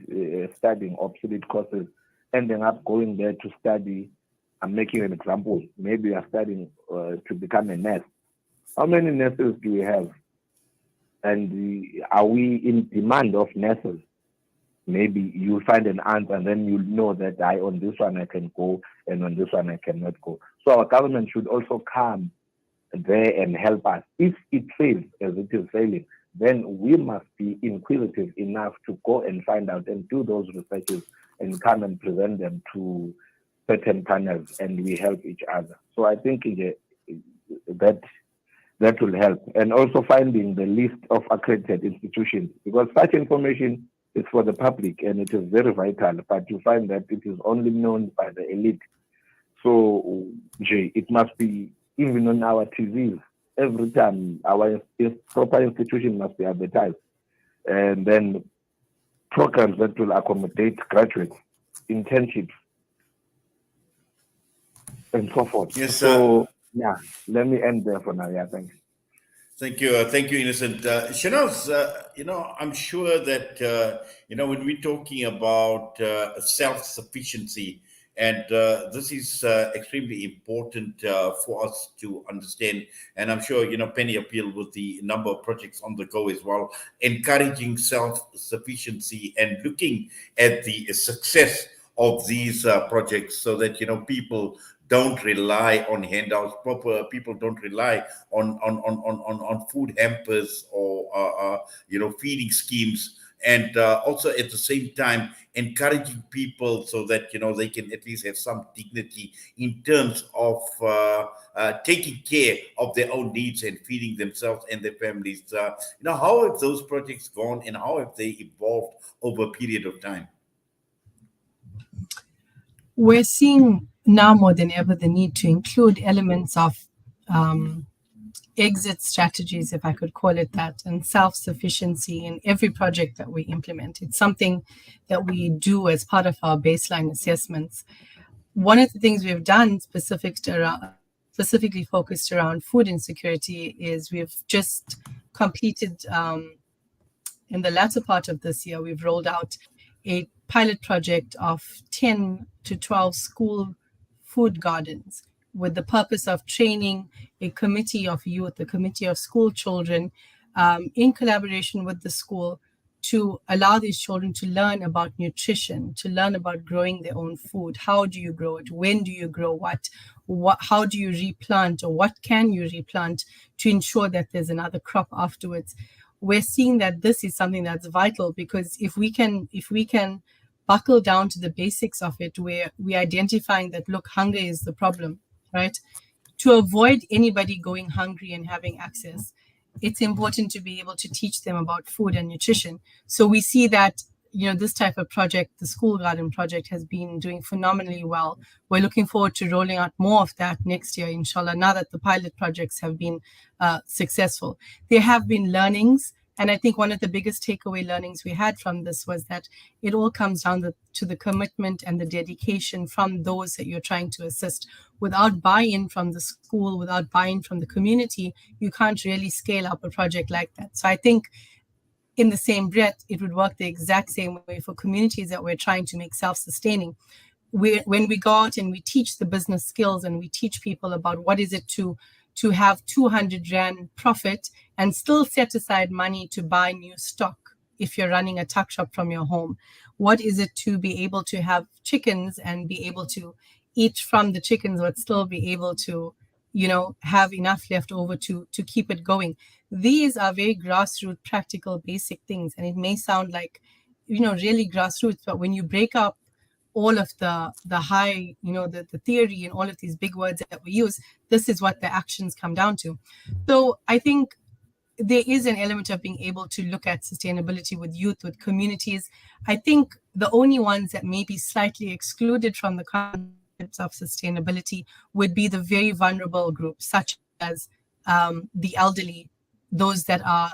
studying obsolete courses, ending up going there to study. I'm making an example. Maybe you are studying to become a nurse. How many nurses do we have? And are we in demand of nurses? Maybe you'll find an answer, and then you'll know that on this one I can go, and on this one I cannot go. So our government should also come there and help us. If it fails, as it is failing, then we must be inquisitive enough to go and find out and do those researches and come and present them to certain panels, and we help each other. So I think that will help. And also finding the list of accredited institutions, because such information is for the public and it is very vital, but you find that it is only known by the elite. So it must be even on our TVs. Every time our proper institution must be advertised, and then programs that will accommodate graduates, internships, and so forth. Yes, so let me end there for now. Thanks. Thank you, Innocent. Shahnaaz, I'm sure that when we're talking about self-sufficiency, and this is extremely important for us to understand. And I'm sure, Penny appealed with the number of projects on the go as well, encouraging self-sufficiency and looking at the success of these projects, so that, people don't rely on handouts. People don't rely on food hampers or feeding schemes, and also at the same time encouraging people so that they can at least have some dignity in terms of taking care of their own needs and feeding themselves and their families. How have those projects gone, and how have they evolved over a period of time? We're seeing now more than ever the need to include elements of exit strategies, if I could call it that, and self-sufficiency in every project that we implement. It's something that we do as part of our baseline assessments. One of the things we've done specifically focused around food insecurity is we've just completed, in the latter part of this year, we've rolled out a pilot project of 10 to 12 school food gardens, with the purpose of training a committee of youth, a committee of school children, in collaboration with the school, to allow these children to learn about nutrition, to learn about growing their own food. How do you grow it? When do you grow what? How do you replant, or what can you replant to ensure that there's another crop afterwards? We're seeing that this is something that's vital, because if we can buckle down to the basics of it, where we're identifying that, look, hunger is the problem, right? To avoid anybody going hungry and having access, it's important to be able to teach them about food and nutrition. So we see that, this type of project, the school garden project, has been doing phenomenally well. We're looking forward to rolling out more of that next year, inshallah, now that the pilot projects have been successful. There have been learnings, and I think one of the biggest takeaway learnings we had from this was that it all comes down to the commitment and the dedication from those that you're trying to assist. Without buy-in from the school, without buy-in from the community, you can't really scale up a project like that. So I think in the same breath, it would work the exact same way for communities that we're trying to make self-sustaining. When we go out and we teach the business skills, and we teach people about what is it to have 200 Rand profit and still set aside money to buy new stock if you're running a tuck shop from your home. What is it to be able to have chickens and be able to eat from the chickens, but still be able to, have enough left over to keep it going. These are very grassroots, practical, basic things, and it may sound like, really grassroots, but when you break up all of the high, the theory and all of these big words that we use, this is what the actions come down to. So I think there is an element of being able to look at sustainability with youth, with communities. I think the only ones that may be slightly excluded from the concepts of sustainability would be the very vulnerable groups, such as the elderly, those that are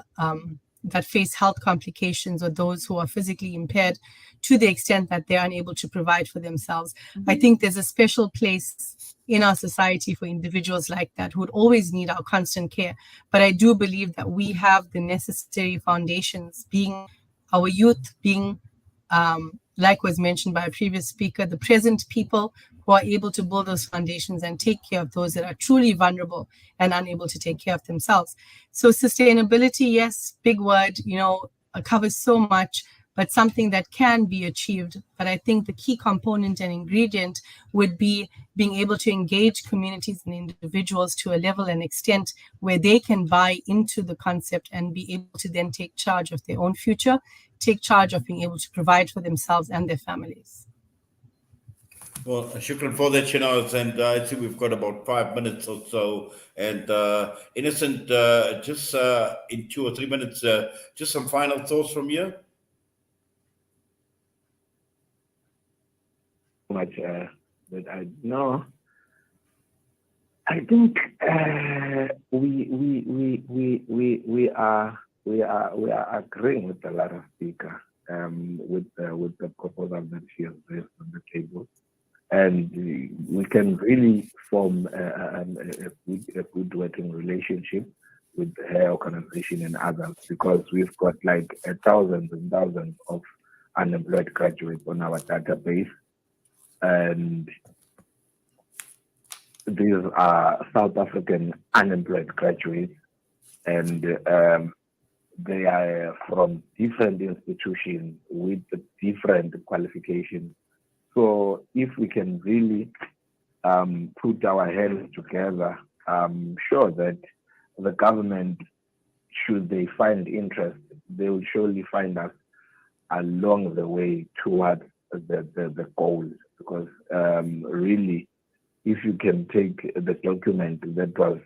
that face health complications, or those who are physically impaired to the extent that they're unable to provide for themselves. I think there's a special place in our society for individuals like that who would always need our constant care. But I do believe that we have the necessary foundations, being our youth, being, like was mentioned by a previous speaker, the present people who are able to build those foundations and take care of those that are truly vulnerable and unable to take care of themselves. So sustainability, yes, big word, covers so much, but something that can be achieved. But I think the key component and ingredient would be being able to engage communities and individuals to a level and extent where they can buy into the concept and be able to then take charge of their own future, take charge of being able to provide for themselves and their families. Well, shukran for that, Shahnaaz. And I see we've got about 5 minutes or so. And Innocent, just in 2 or 3 minutes, just some final thoughts from you. Much that I know. I think we are agreeing with the last speaker with the proposal that she has raised on the table, and we can really form a good working relationship with her organization and others, because we've got like thousands and thousands of unemployed graduates on our database. And these are South African unemployed graduates, and they are from different institutions with different qualifications. So if we can really put our heads together, I'm sure that the government, should they find interest, they will surely find us along the way towards the goals. Because really, if you can take the document that was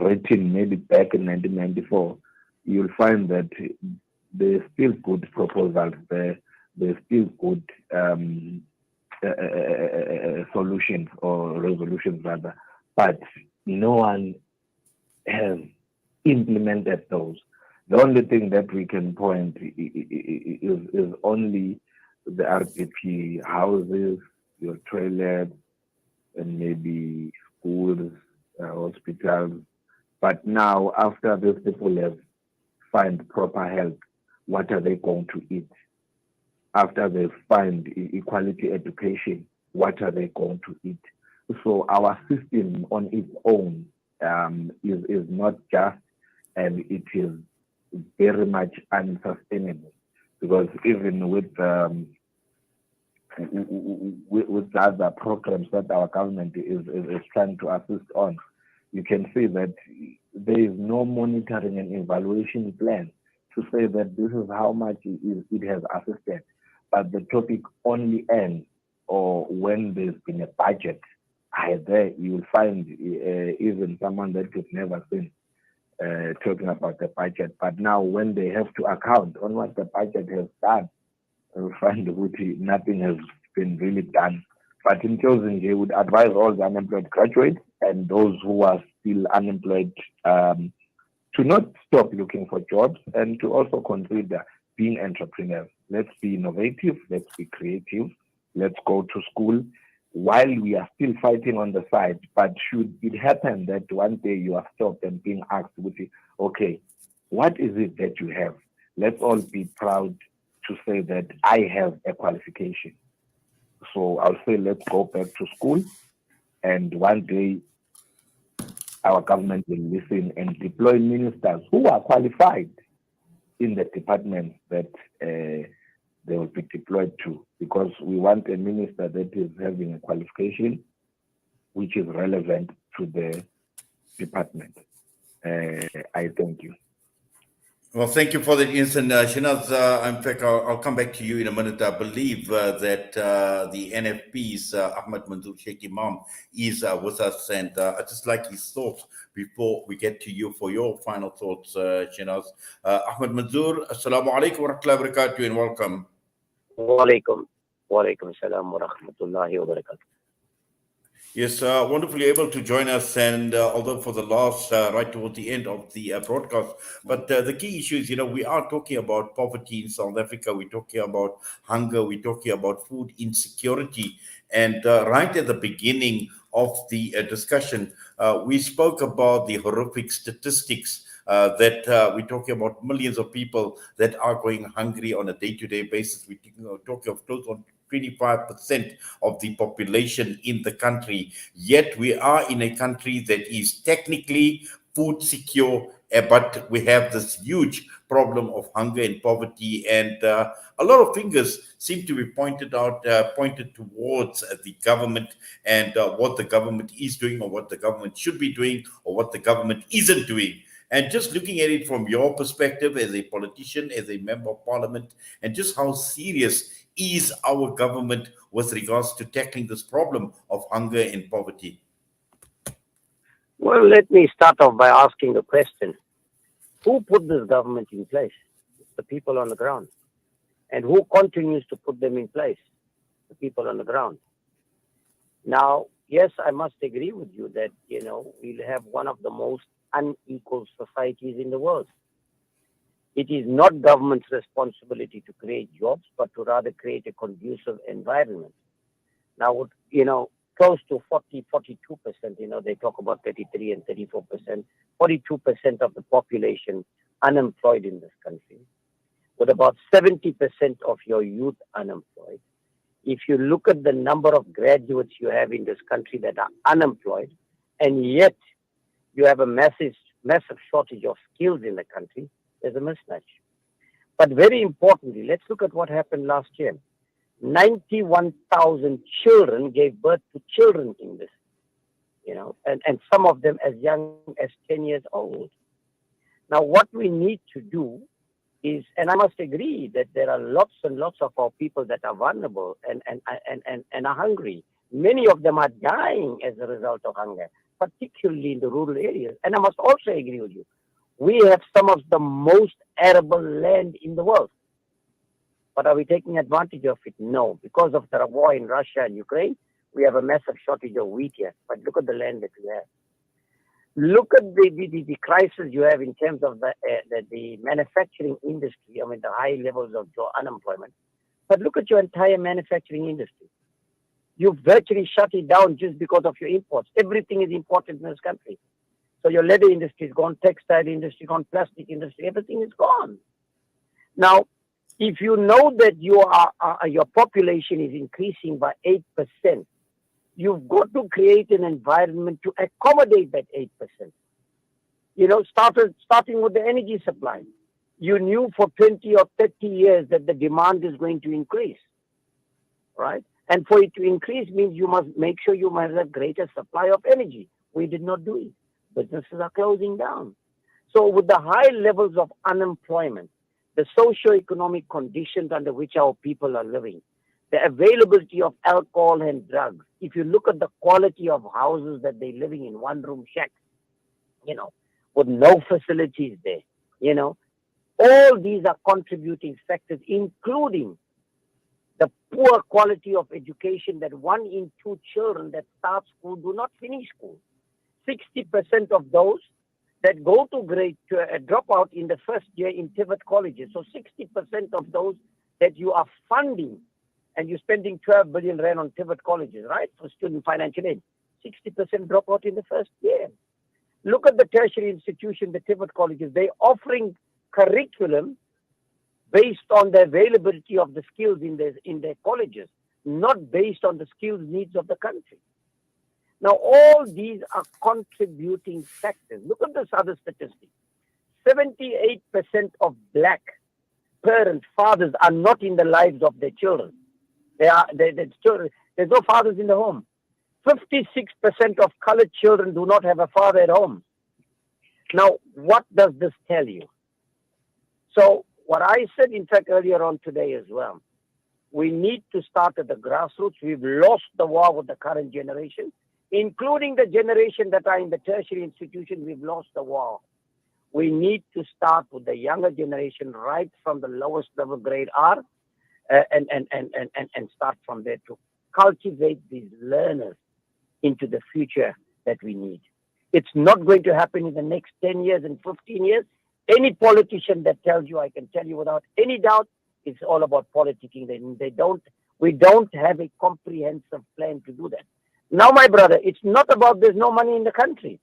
written maybe back in 1994, you'll find that there's still good proposals there. There's still good solutions or resolutions rather, but no one has implemented those. The only thing that we can point is only the RDP houses, your toilets, and maybe schools, hospitals. But now, after these people have find proper health, what are they going to eat? After they find equality education, what are they going to eat? So our system on its own is not just, and it is very much unsustainable. Because even with the other programs that our government is trying to assist on, you can see that there is no monitoring and evaluation plan to say that this is how much it has assisted. But the topic only ends or when there's been a budget. There you will find even someone that you've never seen talking about the budget. But now when they have to account on what the budget has done, you'll find that nothing has been really done. But in closing, I would advise all the unemployed graduates and those who are still unemployed to not stop looking for jobs and to also consider being entrepreneurs. Let's be innovative, let's be creative, let's go to school while we are still fighting on the side. But should it happen that one day you are stopped and being asked, okay, what is it that you have? Let's all be proud to say that I have a qualification. So I'll say let's go back to school, and one day our government will listen and deploy ministers who are qualified in the departments that they will be deployed to, because we want a minister that is having a qualification which is relevant to the department. I thank you. Well, thank you for that instant, Shahnaaz. In fact, I'll come back to you in a minute. I believe that the NFP's Ahmed Manzoor Sheikh Imam is with us, and I'd just like his thoughts before we get to you for your final thoughts, Shahnaaz. Ahmed Manzoor, Assalamu alaikum wa rahmatullahi wa barakatuh, and welcome. Wa alaikum salam wa rahmatullahi wa barakatuh. Yes, wonderfully able to join us, and although for the last, right towards the end of the broadcast, but the key issue is, we are talking about poverty in South Africa, we're talking about hunger, we're talking about food insecurity, and right at the beginning of the discussion, we spoke about the horrific statistics that we're talking about millions of people that are going hungry on a day-to-day basis. We're talking of close on 25% of the population in the country. Yet we are in a country that is technically food secure, but we have this huge problem of hunger and poverty, and a lot of fingers seem to be pointed towards the government and what the government is doing, or what the government should be doing, or what the government isn't doing. And just looking at it from your perspective as a politician, as a member of parliament, and just how serious is our government with regards to tackling this problem of hunger and poverty? Well, let me start off by asking a question. Who put this government in place? It's the people on the ground. And who continues to put them in place? The people on the ground. Now, yes, I must agree with you that, we'll have one of the most unequal societies in the world. It is not government's responsibility to create jobs, but to rather create a conducive environment. Now, close to 42%, they talk about 33 and 34%, 42% of the population unemployed in this country, with about 70% of your youth unemployed. If you look at the number of graduates you have in this country that are unemployed, and yet you have a massive shortage of skills in the country, there's a mismatch. But very importantly, let's look at what happened last year. 91,000 children gave birth to children in this, and some of them as young as 10 years old. Now, what we need to do is, and I must agree that there are lots and lots of our people that are vulnerable and are hungry. Many of them are dying as a result of hunger, particularly in the rural areas. And I must also agree with you. We have some of the most arable land in the world. But are we taking advantage of it? No. Because of the war in Russia and Ukraine, we have a massive shortage of wheat here. But look at the land that we have. Look at the crisis you have in terms of the manufacturing industry, the high levels of unemployment. But look at your entire manufacturing industry. You've virtually shut it down just because of your imports. Everything is imported in this country. So your leather industry is gone, textile industry gone, plastic industry, everything is gone. Now, if you know that your population is increasing by 8%, you've got to create an environment to accommodate that 8%. Starting with the energy supply. You knew for 20 or 30 years that the demand is going to increase, right? And for it to increase means you must make sure you must have greater supply of energy. We did not do it. Businesses are closing down. So with the high levels of unemployment, the socio-economic conditions under which our people are living, the availability of alcohol and drugs, if you look at the quality of houses that they're living in, one-room shacks, with no facilities there, all these are contributing factors, including the poor quality of education, that 1 in 2 children that start school do not finish school. 60% of those that go to drop out in the first year in TVET colleges. So 60% of those that you are funding, and you're spending 12 billion rand on TVET colleges, right, for student financial aid, 60% drop out in the first year. Look at the tertiary institution, the TVET colleges. They're offering curriculum based on the availability of the skills in their colleges, not based on the skills needs of the country. Now, all these are contributing factors. Look at this other statistic. 78% of black parents, fathers, are not in the lives of their children. There's no fathers in the home. 56% of colored children do not have a father at home. Now, what does this tell you? So, what I said, in fact, earlier on today as well, we need to start at the grassroots. We've lost the war with the current generation, including the generation that are in the tertiary institution. We've lost the war. We need to start with the younger generation, right from the lowest level, grade R, and start from there to cultivate these learners into the future that we need. It's not going to happen in the next 10 years and 15 years. Any politician that tells you, I can tell you without any doubt, it's all about politicking. We don't have a comprehensive plan to do that. Now, my brother, it's not about there's no money in the country.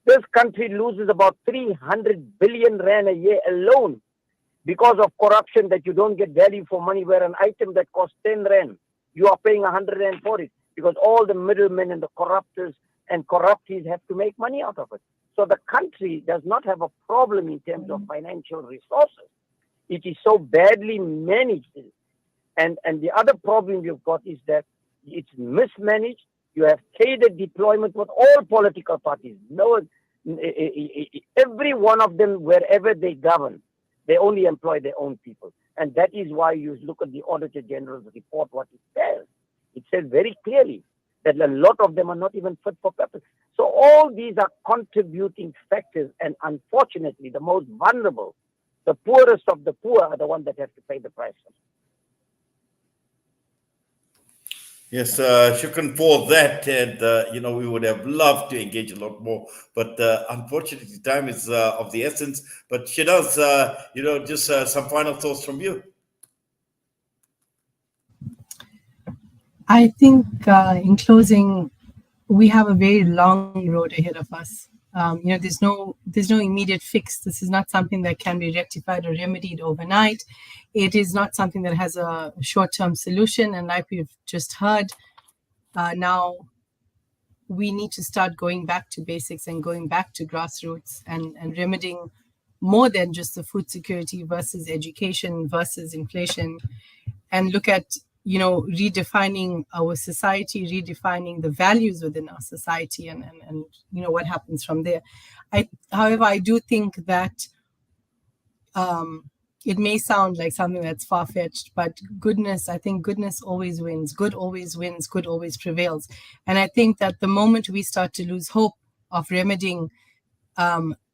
This country loses about 300 billion rand a year alone because of corruption, that you don't get value for money, where an item that costs 10 rand, you are paying 100 rand for it, because all the middlemen and the corruptors and corruptees have to make money out of it. So the country does not have a problem in terms of financial resources. It is so badly managed. And the other problem you've got is that it's mismanaged. You have cadre deployment with all political parties. Every one of them, wherever they govern, they only employ their own people. And that is why you look at the Auditor General's report, what it says. It says very clearly that a lot of them are not even fit for purpose. So all these are contributing factors, and unfortunately, the most vulnerable, the poorest of the poor, are the ones that have to pay the price. Yes, shukran for that. And, we would have loved to engage a lot more, but unfortunately, time is of the essence. But Shahnaaz, just some final thoughts from you. I think in closing, we have a very long road ahead of us. There's no immediate fix. This is not something that can be rectified or remedied overnight. It is not something that has a short-term solution. And like we've just heard, now we need to start going back to basics and going back to grassroots and remedying more than just the food security versus education versus inflation, and look at redefining our society, redefining the values within our society, and what happens from there. However, I do think that it may sound like something that's far-fetched, but I think goodness always wins. Good always wins. Good always prevails. And I think that the moment we start to lose hope of remedying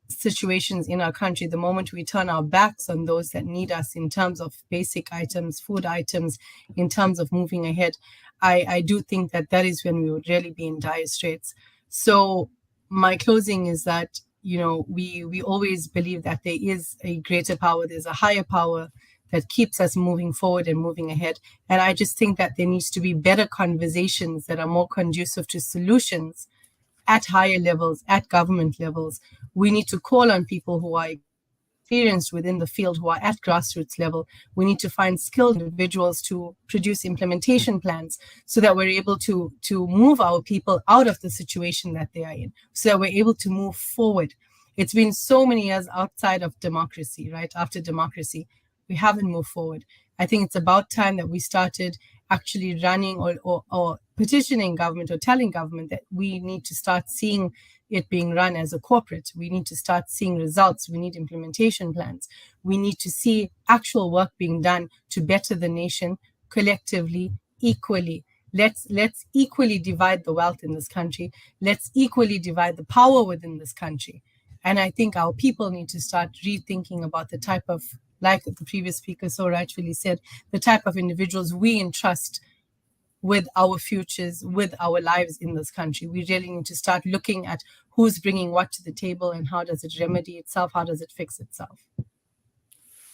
situations in our country, the moment we turn our backs on those that need us in terms of basic items, food items, in terms of moving ahead, I do think that is when we would really be in dire straits. So my closing is that, we always believe that there is a greater power, there's a higher power that keeps us moving forward and moving ahead. And I just think that there needs to be better conversations that are more conducive to solutions at higher levels, at government levels. We need to call on people who are experienced within the field, who are at grassroots level. We need to find skilled individuals to produce implementation plans so that we're able to move our people out of the situation that they are in, so that we're able to move forward. It's been so many years outside of democracy, right? After democracy, we haven't moved forward. I think it's about time that we started actually running or petitioning government or telling government that we need to start seeing it being run as a corporate. We need to start seeing results. We need implementation plans. We need to see actual work being done to better the nation collectively, equally. Let's equally divide the wealth in this country. Let's equally divide the power within this country. And I think our people need to start rethinking about the type of, like the previous speaker so rightfully said, the type of individuals we entrust with our futures, with our lives in this country. We really need to start looking at who's bringing what to the table and how does it remedy itself, how does it fix itself.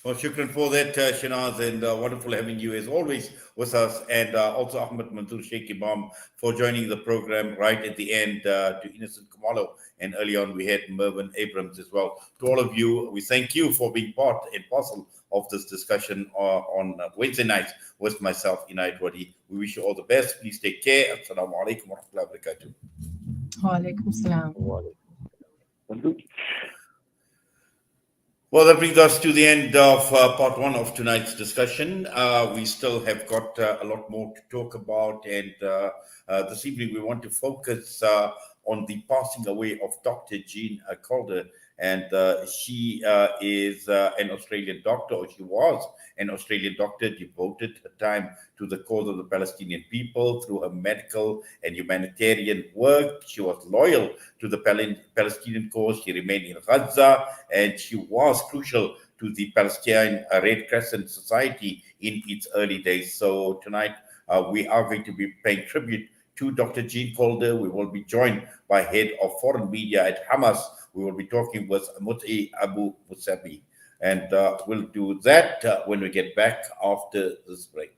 Well, shukran for that, Shahnaaz, and wonderful having you as always with us, and also Ahmed Mansoor Sheikh Imam for joining the program right at the end, to Innocent Khumalo, and early on we had Mervyn Abrams as well. To all of you, we thank you for being part and parcel of this discussion on Wednesday nights with myself, Inayat Wadi. We wish you all the best. Please take care. Assalamu alaikum wa rahmatullahi wa barakatuh. Wa alaikum salam. Well, that brings us to the end of part one of tonight's discussion. We still have got a lot more to talk about, and this evening we want to focus on the passing away of Dr. Jean Calder. And she is an Australian doctor, or she was an Australian doctor, devoted her time to the cause of the Palestinian people through her medical and humanitarian work. She was loyal to the Palestinian cause. She remained in Gaza, and she was crucial to the Palestinian Red Crescent Society in its early days. So tonight we are going to be paying tribute to Dr. Jean Calder. We will be joined by head of foreign media at Hamas. We will be talking with Mut'i Abu Musabi. And we'll do that when we get back after this break.